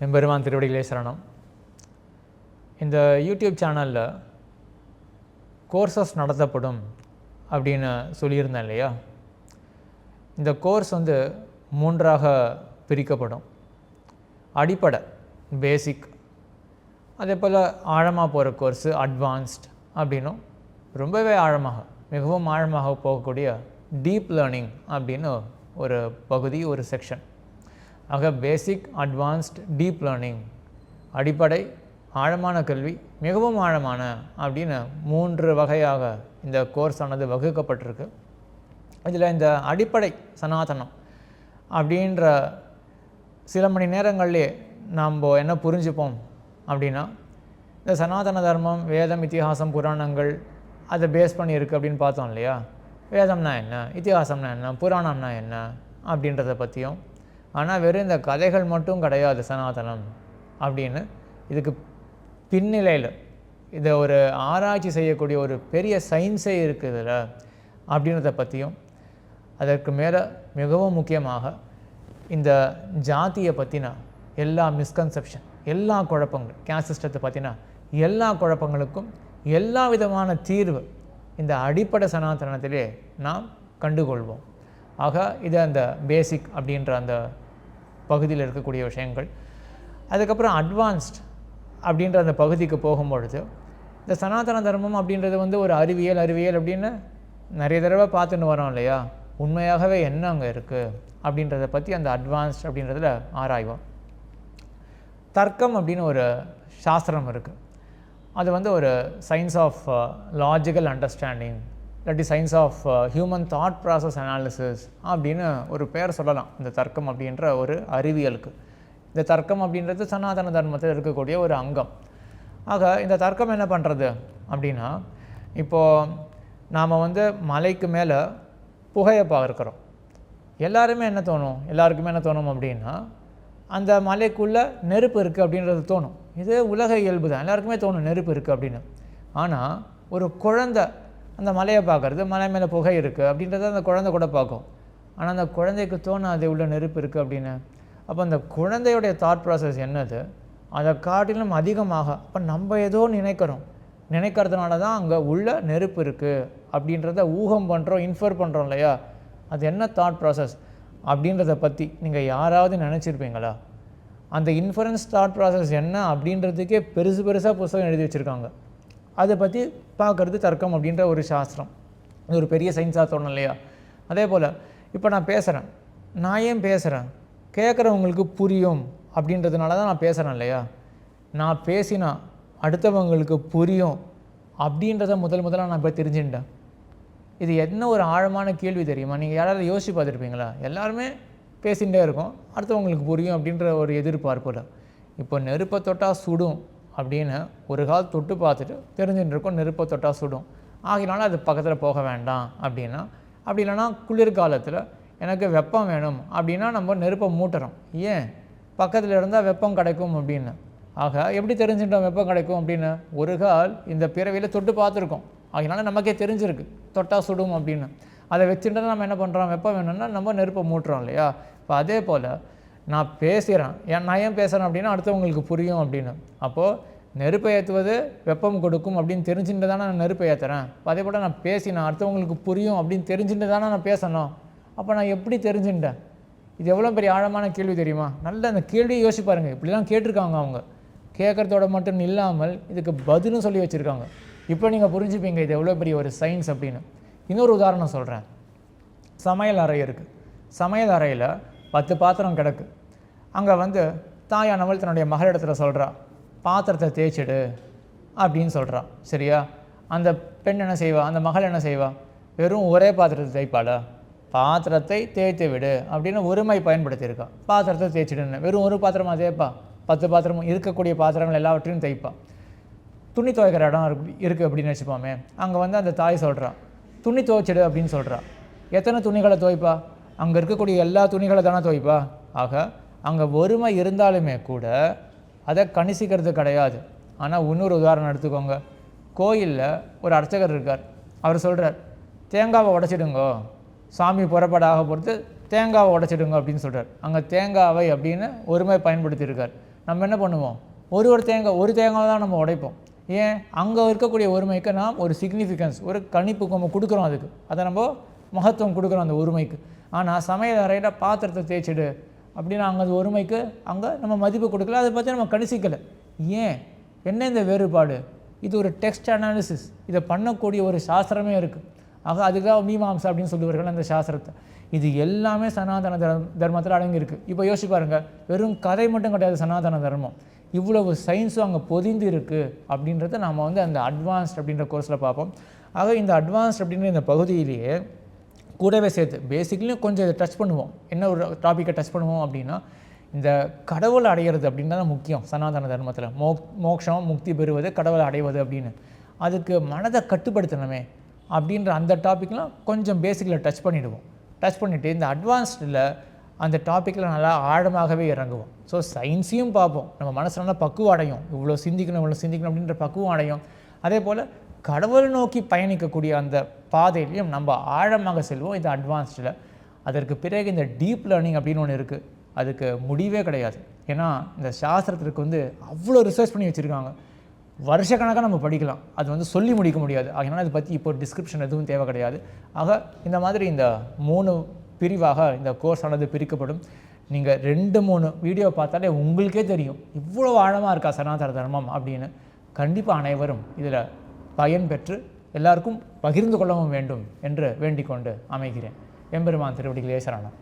எம்பெருமான் திருவடிகளே சரணம். இந்த யூடியூப் சேனலில் கோர்சஸ் நடத்தப்படும் அப்படின்னு சொல்லியிருந்தேன் இல்லையா? இந்த கோர்ஸ் 3ஆக பிரிக்கப்படும். அடிப்படை பேசிக், அதே போல் ஆழமாக போகிற கோர்ஸு அட்வான்ஸ்ட் அப்படின்னும், ரொம்பவே ஆழமாக மிகவும் ஆழமாக போகக்கூடிய டீப் லேர்னிங் அப்படின்னு ஒரு பகுதி, ஒரு செக்ஷன். ஆக பேசிக், அட்வான்ஸ்ட், டீப் லேர்னிங், அடிப்படை, ஆழமான கல்வி, மிகவும் ஆழமான அப்படின்னு 3 வகையாக இந்த கோர்ஸ் ஆனது வகுக்கப்பட்டிருக்கு. இதில் இந்த அடிப்படை சனாதனம் அப்படின்ற சில மணி நேரங்கள்லே நாம் என்ன புரிஞ்சுப்போம் அப்படின்னா, இந்த சனாதன தர்மம், வேதம், இத்திஹாசம், புராணங்கள் அதை பேஸ் பண்ணி இருக்குது அப்படின்னு பார்த்தோம் இல்லையா? வேதம்னா என்ன, இத்திஹாசம்னா என்ன, புராணம்னா என்ன அப்படின்றத பற்றியும், ஆனால் வெறும் இந்த கதைகள் மட்டும் கிடையாது சனாதனம் அப்படின்னு, இதுக்கு பின்னிலையில் இதை ஒரு ஆராய்ச்சி செய்யக்கூடிய ஒரு பெரிய சயின்ஸே இருக்குதுல்ல அப்படின்றத பற்றியும், அதற்கு மேலே மிகவும் முக்கியமாக இந்த ஜாதியை பற்றின எல்லா மிஸ்கன்செப்ஷன், எல்லா குழப்பங்கள், கேஸ்ட் சிஸ்டத்தை பற்றின எல்லா குழப்பங்களுக்கும் எல்லா விதமான தீர்வு இந்த அடிப்படை சனாதனத்திலே நாம் கண்டுகொள்வோம். ஆக இது அந்த பேசிக் அப்படின்ற அந்த பகுதியில் இருக்கக்கூடிய விஷயங்கள். அதுக்கப்புறம் அட்வான்ஸ்ட் அப்படின்ற அந்த பகுதிக்கு போகும்பொழுது, இந்த சனாதன தர்மம் அப்படின்றது ஒரு அறிவியல் அப்படின்னு நிறைய தடவை பார்த்துன்னு வரோம் இல்லையா? உண்மையாகவே என்ன அங்கே இருக்குது அப்படின்றத பற்றி அந்த அட்வான்ஸ்ட் அப்படின்றதில் ஆராய்வோம். தர்க்கம் அப்படின்னு ஒரு சாஸ்திரம் இருக்குது. அது ஒரு சயின்ஸ் ஆஃப் லாஜிக்கல் அண்டர்ஸ்டாண்டிங், இல்லாட்டி science of human thought process analysis அப்படின்னு ஒரு பேர் சொல்லலாம் இந்த தர்க்கம் அப்படின்ற ஒரு அறிவியலுக்கு. இந்த தர்க்கம் அப்படின்றது சனாதன தர்மத்தில் இருக்கக்கூடிய ஒரு அங்கம். ஆக இந்த தர்க்கம் என்ன பண்ணுறது அப்படின்னா, இப்போது நாம் மலைக்கு மேலே புகையை பார்க்குறோம். எல்லாருக்குமே என்ன தோணும் அப்படின்னா, அந்த மலைக்குள்ளே நெருப்பு இருக்குது அப்படின்றது தோணும். இது உலக இயல்பு தான், எல்லாருக்குமே தோணும் நெருப்பு இருக்குது அப்படின்னு. ஆனால் ஒரு குழந்தை அந்த மலையை பார்க்குறது, மலை மேலே புகை இருக்குது அப்படின்றத அந்த குழந்தை கூட பார்க்கும். ஆனால் அந்த குழந்தைக்கு தோணாது உள்ள நெருப்பு இருக்குது அப்படின்னு. அப்போ அந்த குழந்தையுடைய தாட் ப்ராசஸ் என்னது, அதை காட்டிலும் அதிகமாக அப்போ நம்ம ஏதோ நினைக்கிறதுனால தான் அங்கே உள்ள நெருப்பு இருக்குது அப்படின்றத ஊகம் பண்ணுறோம், இன்ஃபர் பண்ணுறோம் இல்லையா? அது என்ன தாட் ப்ராசஸ் அப்படின்றத பற்றி நீங்கள் யாராவது நினச்சிருப்பீங்களா? அந்த இன்ஃபரன்ஸ் தாட் ப்ராசஸ் என்ன அப்படின்றதுக்கே பெருசாக புத்தகம் எழுதி வச்சுருக்காங்க. அதை பற்றி பார்க்குறது தர்க்கம் அப்படின்ற ஒரு சாஸ்திரம். இது ஒரு பெரிய சயின்ஸாக தோணும் இல்லையா? அதே போல் இப்போ நான் பேசுகிறேன், நான் ஏன் பேசுகிறேன், கேட்குறவங்களுக்கு புரியும் அப்படின்றதுனால தான் நான் பேசுகிறேன் இல்லையா? நான் பேசினா அடுத்தவங்களுக்கு புரியும் அப்படின்றத முதலாக நான் இப்போ தெரிஞ்சுட்டேன். இது என்ன ஒரு ஆழமான கேள்வி தெரியுமா? நீங்கள் யாராவது யோசிச்சு பார்த்துருப்பீங்களா? எல்லாருமே பேசிகிட்டே இருக்கோம், அடுத்தவங்களுக்கு புரியும் அப்படின்ற ஒரு எதிர்பார்ப்பில். இப்போ நெருப்பை தொட்டால் சுடும் அப்படின்னு ஒரு கால் தொட்டு பார்த்துட்டு தெரிஞ்சுட்டு இருக்கோம், நெருப்பை தொட்டால் சுடும், ஆகினாலும் அது பக்கத்தில் போக வேண்டாம் அப்படின்னா. அப்படி இல்லைனா குளிர்காலத்தில் எனக்கு வெப்பம் வேணும் அப்படின்னா நம்ம நெருப்பை மூட்டுறோம். ஏன்? பக்கத்தில் இருந்தால் வெப்பம் கிடைக்கும் அப்படின்னு. ஆக எப்படி தெரிஞ்சுட்டோம் வெப்பம் கிடைக்கும் அப்படின்னு? ஒரு கால் இந்த பிறவியில் தொட்டு பார்த்துருக்கோம், ஆகினால நமக்கே தெரிஞ்சிருக்கு தொட்டால் சுடும் அப்படின்னு. அதை வச்சுட்டு நம்ம என்ன பண்ணுறோம், வெப்பம் வேணும்னா நம்ம நெருப்பை மூட்டுறோம் இல்லையா? இப்போ அதே போல் நான் பேசுகிறேன், நான் ஏன் பேசுகிறேன் அப்படின்னா அடுத்தவங்களுக்கு புரியும் அப்படின்னு. அப்போது நெருப்பை ஏற்றுவது வெப்பம் கொடுக்கும் அப்படின்னு தெரிஞ்சுட்டு தானே நான் நெருப்பை ஏற்றுறேன். இப்போ அதே போல் நான் பேசினேன் அடுத்தவங்களுக்கு புரியும் அப்படின்னு தெரிஞ்சுட்டு தானே நான் பேசணும். அப்போ நான் எப்படி தெரிஞ்சுட்டேன்? இது எவ்வளோ பெரிய ஆழமான கேள்வி தெரியுமா? நல்ல அந்த கேள்வியை யோசிச்சு பாருங்கள். இப்படிலாம் கேட்டிருக்காங்க அவங்க. கேட்குறதோட மட்டும் இல்லாமல் இதுக்கு பதிலும் சொல்லி வச்சுருக்காங்க. இப்போ நீங்கள் புரிஞ்சுப்பீங்க இது எவ்வளோ பெரிய ஒரு சயின்ஸ் அப்படின்னு. இன்னொரு உதாரணம் சொல்கிறேன். சமையல் அறை இருக்குது. சமையல் அறையில் 10 பாத்திரம் கிடக்கு. அங்கே தாயானவள் தன்னுடைய மகளிடத்தில் சொல்கிறா, பாத்திரத்தை தேய்ச்சிடு அப்படின்னு சொல்கிறா. சரியா? அந்த பெண் என்ன செய்வா, அந்த மகள் என்ன செய்வா? வெறும் ஒரே பாத்திரத்தை தேய்ப்பாளா? பாத்திரத்தை தேய்த்து விடு அப்படின்னு ஒருமை பயன்படுத்தியிருக்கா. பாத்திரத்தை தேய்ச்சிடுன்னு வெறும் ஒரு பாத்திரமாக தேய்ப்பா? 10 பாத்திரமும் இருக்கக்கூடிய பாத்திரங்கள் எல்லாவற்றையும் தேய்ப்பா. துணி துவைக்கிற இடம் இருக்குது அப்படின்னு வச்சுப்போமே. அங்கே அந்த தாய் சொல்கிறா, துணி துவைச்சிடு அப்படின்னு சொல்கிறா. எத்தனை துணிகளை துவைப்பா? அங்கே இருக்கக்கூடிய எல்லா துணிகளை தானே துவைப்பா? ஆக அங்கே ஒருமை இருந்தாலுமே கூட அதை கணிசிக்கிறது கிடையாது. ஆனால் இன்னொரு உதாரணம் எடுத்துக்கோங்க. கோயிலில் ஒரு அர்ச்சகர் இருக்கார். அவர் சொல்கிறார், தேங்காவை உடைச்சிடுங்கோ, சாமி புறப்படாக பொறுத்து தேங்காவை உடைச்சிடுங்க அப்படின்னு சொல்கிறார். அங்கே தேங்காவை அப்படின்னு ஒருமை பயன்படுத்தியிருக்கார். நம்ம என்ன பண்ணுவோம், ஒரு தேங்காய் தான் நம்ம உடைப்போம். ஏன், அங்கே இருக்கக்கூடிய ஒருமைக்கு நாம் ஒரு சிக்னிஃபிகன்ஸ், ஒரு கணிப்பு நம்ம கொடுக்குறோம், அதுக்கு அதை நம்ம மகத்துவம் கொடுக்குறோம் அந்த ஒருமைக்கு. ஆனால் சமையல் அறையில் பாத்திரத்தை தேய்ச்சிடு அப்படின்னா அங்கே அது ஒருமைக்கு அங்கே நம்ம மதிப்பு கொடுக்கல, அதை பற்றி நம்ம கணிசிக்கலை. ஏன், என்ன இந்த வேறுபாடு? இது ஒரு டெக்ஸ்ட் அனாலிசிஸ், இதை பண்ணக்கூடிய ஒரு சாஸ்திரமே இருக்குது. ஆக அதுக்காக மீமாம்சா அப்படின்னு சொல்லுவார்கள் அந்த சாஸ்திரத்தை. இது எல்லாமே சனாதன தர்மத்தில் அடங்கியிருக்கு. இப்போ யோசிச்சு பாருங்கள், வெறும் கதை மட்டும் கிடையாது சனாதன தர்மம், இவ்வளவு சயின்ஸும் அங்கே பொதிந்து இருக்குது அப்படின்றத நம்ம வந்து அந்த அட்வான்ஸ்ட் அப்படின்ற கோர்ஸில் பார்ப்போம். ஆக இந்த அட்வான்ஸ்ட் அப்படின்ற இந்த பகுதியிலேயே கூடவே சேர்த்து பேசிக்லையும் கொஞ்சம் இதை டச் பண்ணுவோம். என்ன ஒரு டாப்பிக்கை டச் பண்ணுவோம் அப்படின்னா, இந்த கடவுளை அடையிறது அப்படின்றது முக்கியம் சனாதன தர்மத்தில். மோட்சம் முக்தி பெறுவது, கடவுளை அடைவது அப்படின்னு, அதுக்கு மனதை கட்டுப்படுத்தணுமே அப்படின்ற அந்த டாப்பிக்லாம் கொஞ்சம் பேசிக்கில் டச் பண்ணிவிடுவோம். டச் பண்ணிவிட்டு இந்த அட்வான்ஸ்டில் அந்த டாப்பிக்கில் நல்லா ஆழமாகவே இறங்குவோம். ஸோ சயின்ஸையும் பார்ப்போம், நம்ம மனசு நல்லா பக்குவம் அடையும், இவ்வளோ சிந்திக்கணும் அப்படின்ற பக்குவம் அடையும். அதே போல் கடவுள் நோக்கி பயணிக்கக்கூடிய அந்த பாதையிலையும் நம்ம ஆழமாக செல்வோம் இந்த அட்வான்ஸ்டில். அதற்கு பிறகு இந்த டீப் லேர்னிங் அப்படின்னு ஒன்று இருக்குது, அதுக்கு முடிவே கிடையாது. ஏன்னா இந்த சாஸ்திரத்திற்கு வந்து அவ்வளோ ரிசர்ச் பண்ணி வச்சுருக்காங்க, வருஷக்கணக்காக நம்ம படிக்கலாம், அது வந்து சொல்லி முடிக்க முடியாது. அதனால் அதை பற்றி இப்போ டிஸ்கிரிப்ஷன் எதுவும் தேவை கிடையாது. ஆக இந்த மாதிரி இந்த 3 பிரிவாக இந்த கோர்ஸ் ஆனது பிரிக்கப்படும். நீங்கள் 2-3 வீடியோ பார்த்தாலே உங்களுக்கே தெரியும் இவ்வளோ ஆழமாக இருக்கா சனாதன தர்மம் அப்படின்னு. கண்டிப்பாக அனைவரும் இதில் பயன் பெற்று எல்லாருக்கும் பகிர்ந்து கொள்ளவும் வேண்டும் என்று வேண்டிக் கொண்டு அமைகிறேன். எம்பெருமான் திருவடிகளே சரணம்.